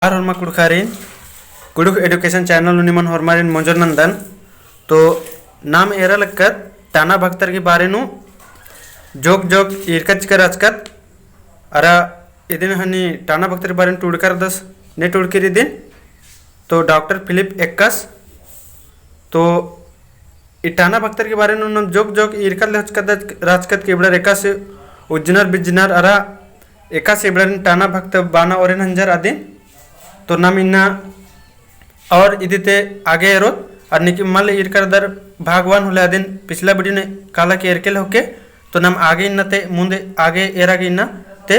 Horma Kudkarin Kuduk Education Channel Uniman Hormarin Monjonandan तो नाम era लक्कत टाना भक्तर के बारे नु जोक जोक इरकच कर अचकत अरा इदिन हनी टाना भक्तर के बारे टूडकर दस ने टूडकर दिन तो डॉक्टर फिलिप एक्कस तो टाना भक्तर के बारे नु जोक जोक इरकत लचकत राजकत के बड़ा एका से उज्जनर बिज्जनर अरा एका से बड़ा टाना भक्त बाना और हंजर आदिन तो नाम इन्ना और इदिते आगे एरो और निकी मल इरकर दर भागवान हुला दिन पिछला वीडियो ने काला के एरकेल होके तो नाम आगे इन्ना ते मुंदे आगे एरा के इन्ना ते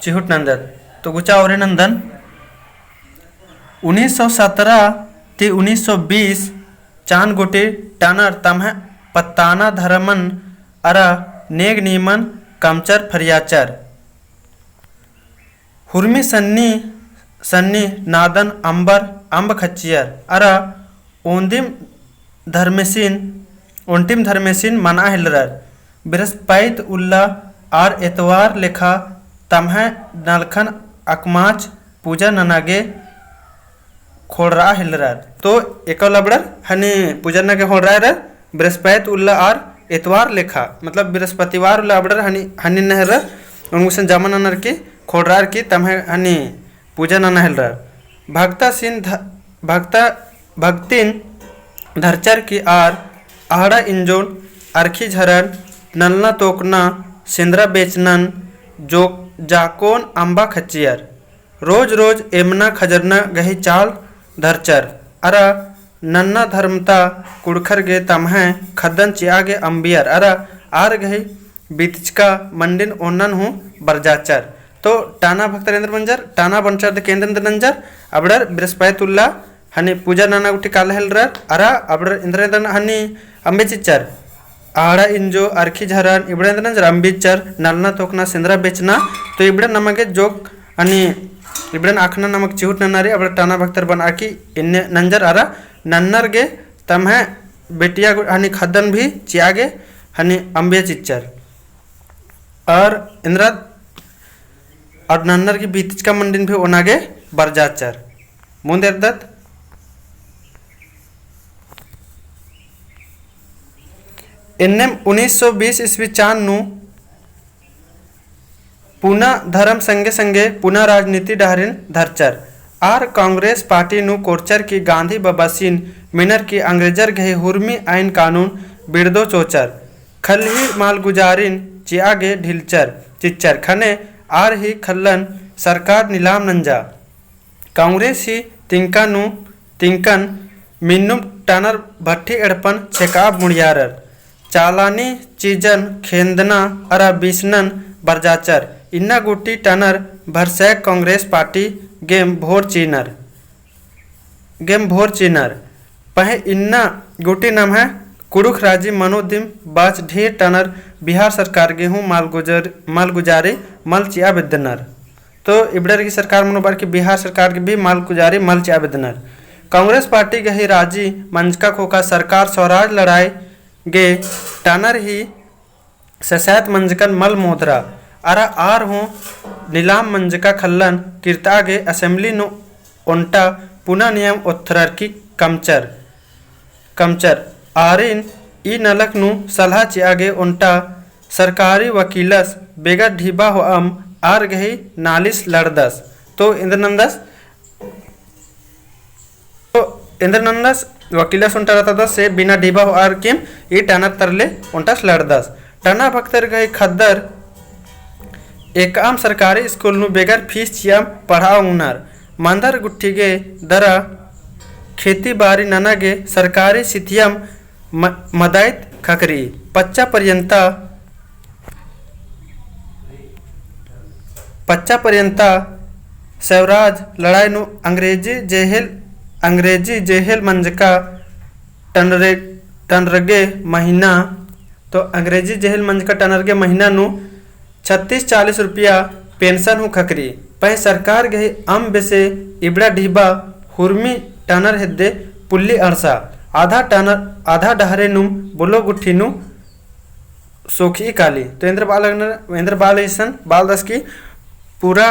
चिहुट नंदन तो गुचा और नंदन 1917 ते 1920 चांद गोटे टानर तमह पत्ताना धर्मन अरा नेग नीमन कमचर फरियाचर हुर्मी सन्नी सन्नी नादन अंबर अंब खच्चियर अरा ओंदिम धर्मेसिन मना हिलरर बृहस्पति उल्ला आर एतवार लेखा तमह नलखन अकमाच पूजा ननागे खोड़रा हिलरर तो एक लबड़र हनी पूजा नगे खोड़रा बृहस्पति उल्ला आर एतवार लेखा मतलब बृहस्पतिवार उल्ला अबड़र हनी हनी नहर उनसे जमा ननर की खोड़रार की तमह हनी पूजा नना हिलरर भक्ता सिन भक्ता भक्तिन धरचर की आर आहड़ा इंजोन अरखी झरन नलना तोकना सिंद्रा बेचनन जो जाकोन अंबा खच्चियर रोज रोज एमना खजरना गही चाल धरचर अरा नन्ना धर्मता कुड़खर गे तमह खदन चियागे अंबियर अरा आर गही बीतचका मंडिन ओनन हूँ बरजाचर तो टाना भक्तरेंद्र मंजर टाना बंचर द केंद्र नंजर अबड़र बृहस्पतिउल्ला हनी पूजा नाना उठी काल हेलरर अरा अबड़र इंद्रेंद्र हनी अंबेचिचर आड़ा इंजो अरखी झरन इबड़ेंद्र नंजर अंबिचर नलना तोकना सिंद्रा बेचना तो इबड़े नमगे जोक हनी इबड़न आखना नमक चिहुट ननारी अबड़ टाना भक्तर बन आकी इन्ने नंजर अरा नन्नर गे तमह बेटिया हनी खदन भी चियागे हनी अंबेचिचर और इंद्रा और नन्नर की बीच का मंडिन भी ओनागे बरजाचर मुंदेर दत्त इन्नेम 1920 ईस्वी चांद नु पुना धर्म संगे संगे पुना राजनीति डहरिन धरचर आर कांग्रेस पार्टी नु कोरचर की गांधी बबासीन मिनर की अंग्रेजर गहे हुर्मी आइन कानून बिरदो चोचर खलही मालगुजारिन चियागे ढिलचर चिच्चर खने आर ही खल्लन सरकार नीलाम नंजा कांग्रेस ही तिंकन मिन्नुम टनर भट्टी एड़पन छेकाब मुड़ियारर चालानी चीजन खेंदना अरा बीसनन बरजाचर इन्ना गुटी टनर भरसैक कांग्रेस पार्टी गेम भोर चीनर पहे इन्ना गुटी नाम है कुड़ुख राजी मनोदिम बाच ढेर टनर बिहार सरकार गेहूँ मालगुजारी मल चिया बिदनर तो इबड़र की सरकार मनोबार की बिहार सरकार की भी मालगुजारी मल चिया बिदनर कांग्रेस पार्टी गही राजी मंजका खोका सरकार स्वराज लड़ाई गे टनर ही ससैत मंजकन मल मोदरा अरा आर हूँ नीलाम मंजका खल्लन कीर्ता गे असेंबली नो ओंटा पुनः नियम उत्थरर की कमचर आरिन ई नलक नु सलाह चियागे उन्टा सरकारी वकीलस बेगा ढीबा हो आर गही नालिस लड़दस तो इंद्रनंदस वकीलस उन्टा रहता दस से बिना ढीबा हो आर किम ई टनर तरले उन्टास लड़दस टना भक्तर गही खद्दर एक आम सरकारी स्कूल नु बेगर फीस चियाम पढ़ाओ उनर मंदर गुट्ठी गे दरा खेती बारी नना गे सरकारी सिथियम मदायत खकरी पच्चा पर्यंता स्वराज लड़ाई नु अंग्रेजी जेहेल मंजका टनरगे महीना तो अंग्रेजी जेहेल मंजका टनरगे महीना नु 36-40 रुपया पेंशन हूँ खकरी पह सरकार गहे अम बेसे इबड़ा ढीबा हुर्मी टनर हेदे पुल्ली अरसा आधा डहरे नुम बोलो गुट्ठी नु सोखी काली तो इंद्र बाल बाल दस की पूरा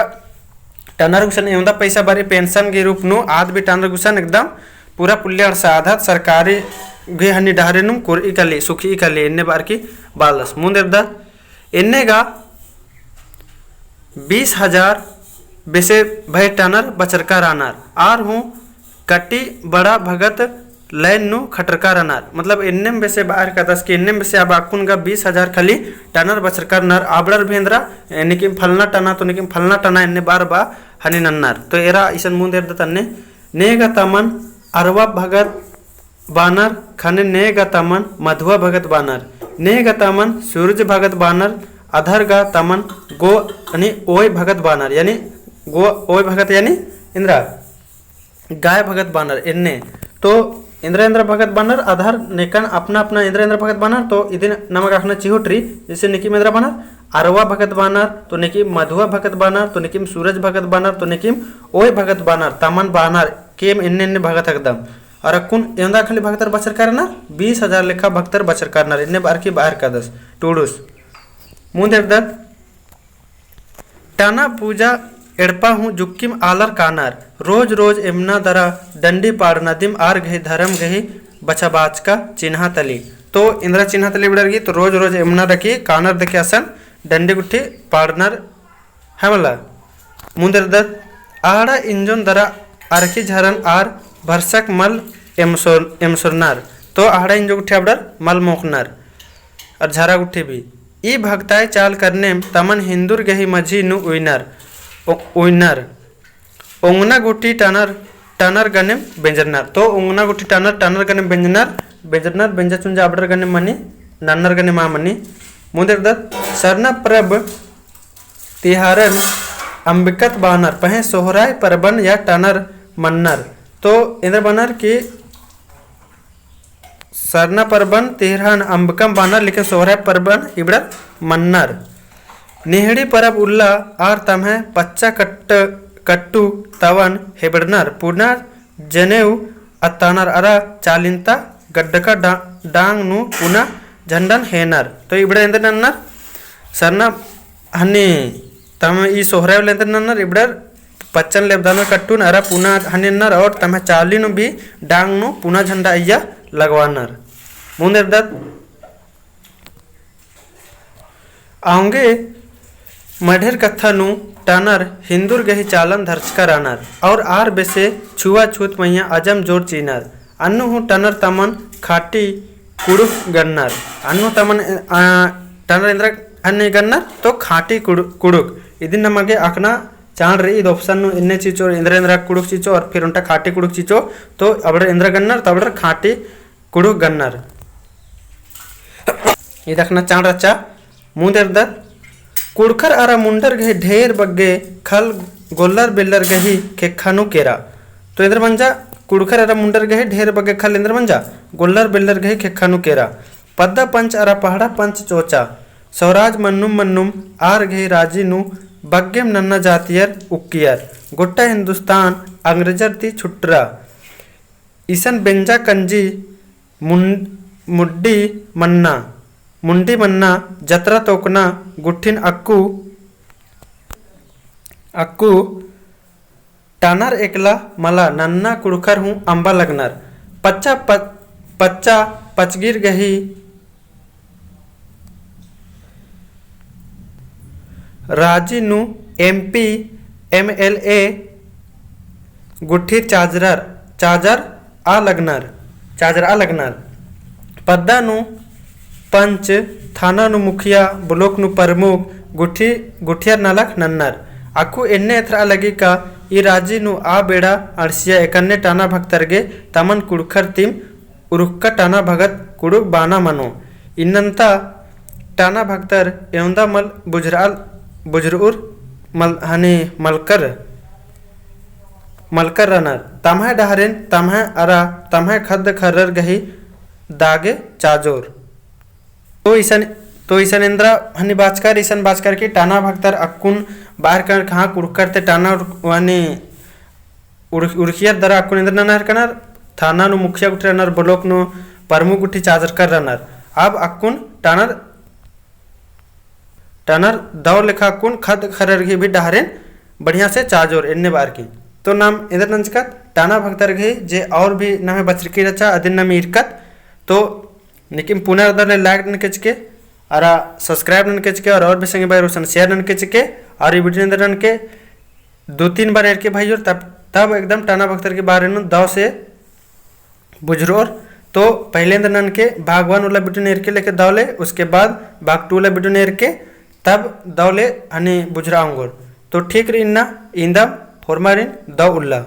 टनर गुसन एवं पैसा बारी पेंशन गे रूप नु आद भी टनर गुसन एकदम पूरा पुल्य साधा सरकारी गे हनी डहरे नु कोर इकली सुखी इकली एन्ने बार की बालस मुंदेरदा एन्ने गा 20,000 बेसे भय टनर बचरका रानार आर हूँ कट्टी बड़ा भगत लाइन नु खटरका रनार मतलब एन्ने में बेसे बाहर का दस के एन्ने में बेसे अब आकुन गा 20,000 खाली टनर बचरका नर आबड़र भेंद्रा निकिम फलना टना तो निकिम फलना टना एन्ने बार बा हनी नन्नार तो एरा इसन मुंदेर दतन्ने नेगा तमन अरवा भगत बानर खाने नेगा तमन मधुआ भगत बानर नेगा तमन सूरज भगत बानर अधर गा तमन गो यानी ओय भगत बानर यानी गो ओय भगत यानी इंद्रा गाय भगत बानर इन्ने तो इंद्र भगत बानर आधार नेकन अपना अपना इंद्र भगत बानर तो इदिन नमक आखना चिहुट्री जैसे निकिम इंद्र बानर अरवा भगत बानर तो निकिम मधुआ भगत बानर तो निकिम सूरज भगत बानर तो निकिम ओय भगत बानर तमन बानर केम इन्ने इन्ने भगत एकदम और अकुन एंदा खाली भगतर बचर करना 20,000 लेखा भक्तर बचर करना इन्ने बार की बाहर का दस टूडूस मुंदेर दत्त टाना पूजा एड़पा हूँ जुक्किम आलर कानार रोज रोज एमना दरा डंडी पाड़ नदिम आर गही धर्म गही बचाबाच का चिन्हा तली तो इंद्रा चिन्हा तली बिड़रगी तो रोज रोज एमना दकी कानर दके असन डंडी गुट्ठी पाड़नर है मला मुंदर दत आड़ा इंजन दरा आरकी झरन आर भरसक मल एमसुरनार तो आड़ा इंजो गुट्ठी अबडर मल मोखनार और झरा गुट्ठी भी ई भक्ताय चाल करने तमन हिंदुर गही मझी नु उइनर ओंगना गुटी टनर टनर गने बेंजरनार तो ओंगना गुटी टनर टनर गने बेंजरनार बेंजा चुंजा अबडर गने मनी नन्नर गने मा मनी मुंदेर दत्त सरना प्रभ तिहारन अंबिकत बानर पहे सोहराय परबन या टनर मन्नर तो इंद्र बानर की सरना परबन तिहरन अंबकम बानर लेकिन सोहराय परबन इबड़र मन्नर नेहड़ी परब उल्ला आर तमहे पच्चा कट्टू तवन हेबड़नर पुनः जनेऊ अत्तानर अरा चालिंता गड्डका डांग नु पुनः झंडन हेनर तो इबड़े इंद्र नन्नर सरना हनी तम ई सोहराय लेंद्र नन्नर इबड़र पच्चन लेबदानर कट्टून अरा पुनः हनिन्नर और तमहे चाली नु भी डांग नु पुनः झंडा अय्या लगवानर मुंदेर दत्त आऊंगे मढ़ेर कथा नु टानर हिंदुर गही चालन धर्चकर आनर और आर बेसे छुआ छूत मैया अजम जोर चीनर अन्नु हूँ टनर तमन खाटी कुड़ुक गन्नर अन्नु तमन टनर इंद्र अन्य गन्नर तो खाटी कुड़ुक इदिन नमगे आखना चाण रही इद ऑप्शन नु इन्ने चीचो इंद्र कुड़ुक चीचो और फिर उनटा खाटी कुड़ुक चीचो तो अबड़र इंद्र गन्नर तो अबड़र खाटी कुड़ुक गन्नर ये देखना चाण रचा मुंदेर दत्त कुड़खर आरा मुंडर गही ढेर बग्गे खल गोल्लर बिल्लर गही खेखानु केरा तो इंद्र मंजा कुड़खर आरा मुंडर गही ढेर बग्गे खल इंद्र मंजा गोल्लर बिल्लर गही खेखानु केरा पद्दा पंच आरा पहाड़ा पंच चोचा स्वराज मन्नुम मन्नुम आर गही राजी नु बग्गेम नन्ना जातियर उक्कियर गुट्टा हिंदुस्तान अंग्रेजर ती छुट्रा ईसन बेंजा कंजी मुड्डी मुंडी मन्ना जतरा तोकना गुट्ठिन अक्कू टानर एकला मला नन्ना कुड़खर हूँ अंबा लगनर पच्चा पचगिर गही राजी नु MP MLA गुट्ठी चार्जर आ लगनर पद्दा नु पंच थाना नु मुखिया ब्लॉक नु प्रमुख गुठिया नलक नन्नर आकु एन्ने एथरा लगी का ई राजी नु आ बेड़ा अड़सिया एकन्ने टाना भक्तरगे तमन कुड़खर तिम उरुक्का टाना भगत कुड़ुक बाना मनो इन्नंता टाना भक्तर एवंदा मल बुजरुर मल हनी मलकर रनर तमह डहरेन तमह अरा तमह खद खर्रर गही दागे चाजोर तो ईसन इंद्रा हनी बाचकर की टाना भक्तर अक्कुन बाहर कर कहाँ कुड़कर ते टाना वानी उड़खियर दरा अक्कुन इंद्र ननर कनर थाना नु मुखिया गुठी रनर ब्लॉक नु प्रमुख गुठी चार्जर कर रनर अब अक्कुन टानर दौर लेखा अक्कुन खद खरर भी डहरेन बढ़िया से चार्जोर एन्ने बार की तो नाम इधर नंचकत टाना भक्तर गई जे और भी नमे बचरकी रचा अदिन नमी इरकत तो निकिम पुनः उधर लाइक नन के और सब्सक्राइब नन के और भी संगे भाई रोशन शेयर नन के और ये वीडियो अंदर नन के 2-3 बार एर के भाई और तब एकदम टाना भक्तर के बारे में दाव से बुझरोर तो पहले अंदर नन के भाग 1 वाला वीडियो नेर के लेके दावले उसके बाद भाग 2 वाला वीडियो नेर के तब दावले हनी बुझरा होंगे तो ठीक रही ना इंदम फॉर्मरिन द उल्ला।